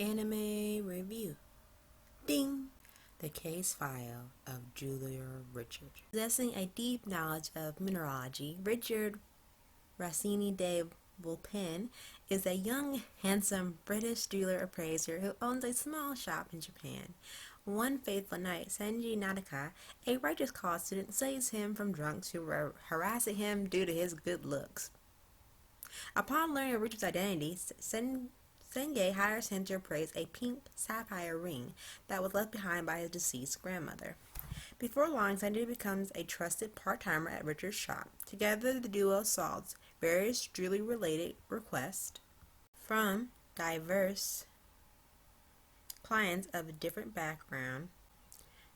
Anime review. Ding! The Case File of Julia Richard. Possessing a deep knowledge of mineralogy, Richard Rossini de Vulpin is a young, handsome British jeweler appraiser who owns a small shop in Japan. One fateful night, Senji Nadaka, a righteous college student, saves him from drunks who were harassing him due to his good looks. Upon learning of Richard's identity, Senge hires him to appraise a pink sapphire ring that was left behind by his deceased grandmother. Before long, Senge becomes a trusted part-timer at Richard's shop. Together, the duo solves various jewelry-related requests from diverse clients of different background.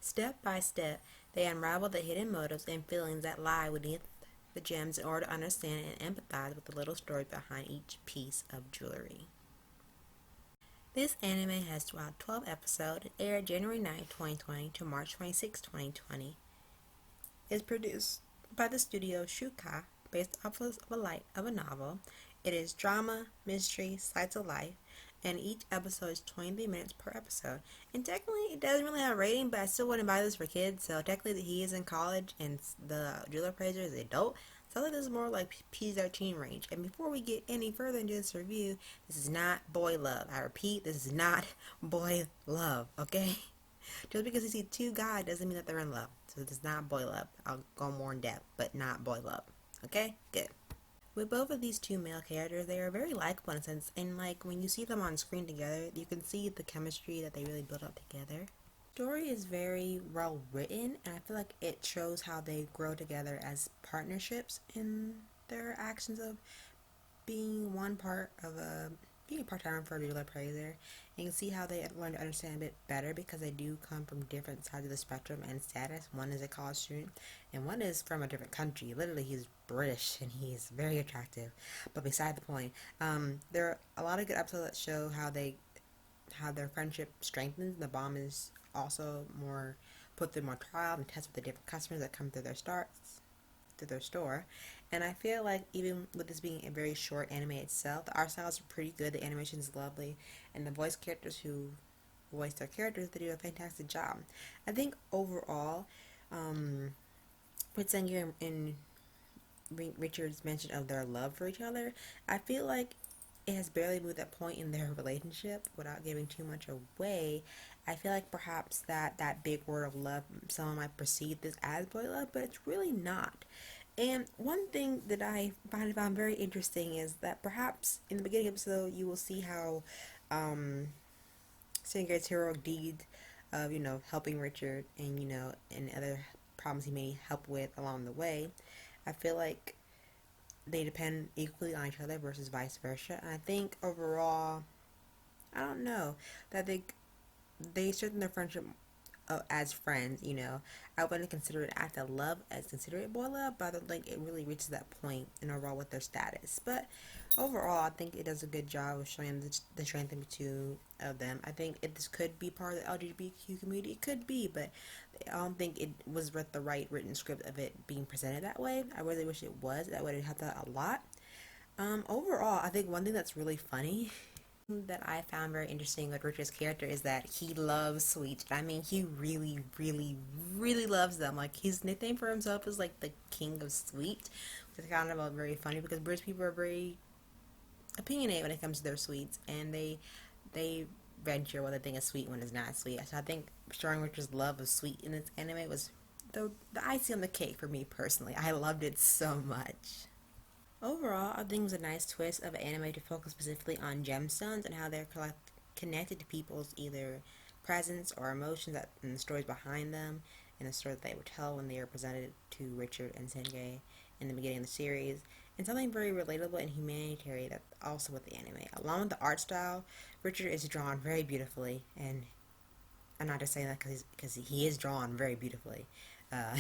Step by step, they unravel the hidden motives and feelings that lie beneath the gems in order to understand and empathize with the little stories behind each piece of jewelry. This anime has 12 episodes. It aired January 9, 2020 to March 26, 2020. It is produced by the studio Shuka, based off of a novel. It is drama, mystery, slice of life, and each episode is 23 minutes per episode. And technically, it doesn't really have a rating, but I still wouldn't buy this for kids. So technically, he is in college, and the jeweler appraiser is an adult. So I think this is more like PG-13 range. And before we get any further into this review, this is not boy love. I repeat, this is not boy love, okay? Just because you see two guys doesn't mean that they're in love. So this is not boy love. I'll go more in depth, but not boy love. Okay? Good. With both of these two male characters, they are very likable in a sense, and like when you see them on screen together, you can see the chemistry that they really build up together. The story is very well written, and I feel like it shows how they grow together as partnerships in their actions of being being a part-timer for a jeweler appraiser. And you can see how they learn to understand a bit better because they do come from different sides of the spectrum and status. One is a college student, and one is from a different country. Literally, he's British, and he's very attractive. But beside the point, there are a lot of good episodes that show how their friendship strengthens. The bond is also put through more trial and tests with the different customers that come through their store. And I feel like even with this being a very short anime itself, the art styles are pretty good, the animation is lovely, and the voice characters who voice their characters, they do a fantastic job. I think overall, with Senju and Richard's mention of their love for each other, I feel like it has barely moved that point in their relationship without giving too much away. I feel like perhaps that big word of love, someone might perceive this as boy love, but it's really not. And one thing that I found very interesting is that perhaps in the beginning episode you will see how Singer's heroic deed of, helping Richard and, and other problems he may help with along the way. I feel like they depend equally on each other versus vice versa. And I think overall, I don't know, that they strengthen their friendship as friends, I wouldn't consider it act of love as consider it boy love, but I don't think it really reaches that point in overall with their status. But overall, I think it does a good job of showing the strength in the two of them. I think this could be part of the LGBTQ community. It could be, but I don't think it was with the right written script of it being presented that way. I really wish it was. That would have helped out a lot. Overall, I think one thing that's really funny that I found very interesting with Richard's character is that he loves sweets. I mean, he really, really, really loves them. Like, his nickname for himself is like the king of sweets, which is kind of very funny because British people are very opinionated when it comes to their sweets, and they venture what they think is sweet when it's not sweet. So I think showing Richard's love of sweet in this anime was the icing on the cake for me personally. I loved it so much. Overall, I think it was a nice twist of an anime to focus specifically on gemstones and how they're connected to people's either presence or emotions and the stories behind them, and the story that they would tell when they were presented to Richard and Senge in the beginning of the series, and something very relatable and humanitarian that also with the anime. Along with the art style, Richard is drawn very beautifully, and I'm not just saying that because he is drawn very beautifully. Uh,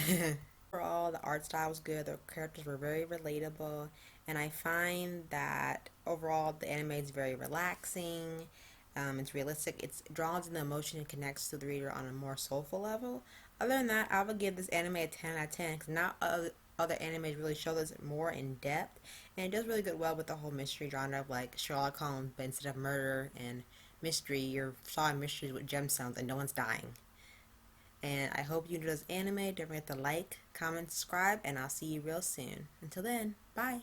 Overall, the art style was good. The characters were very relatable, and I find that overall the anime is very relaxing. It's realistic. It draws in the emotion and connects to the reader on a more soulful level. Other than that, I would give this anime a 10 out of 10 because not other animes really show this more in depth, and it does really good well with the whole mystery genre of like Sherlock Holmes, but instead of murder and mystery. You're solving mysteries with gemstones and no one's dying. And I hope you enjoy this anime. Don't forget to like, comment, subscribe, and I'll see you real soon. Until then, bye.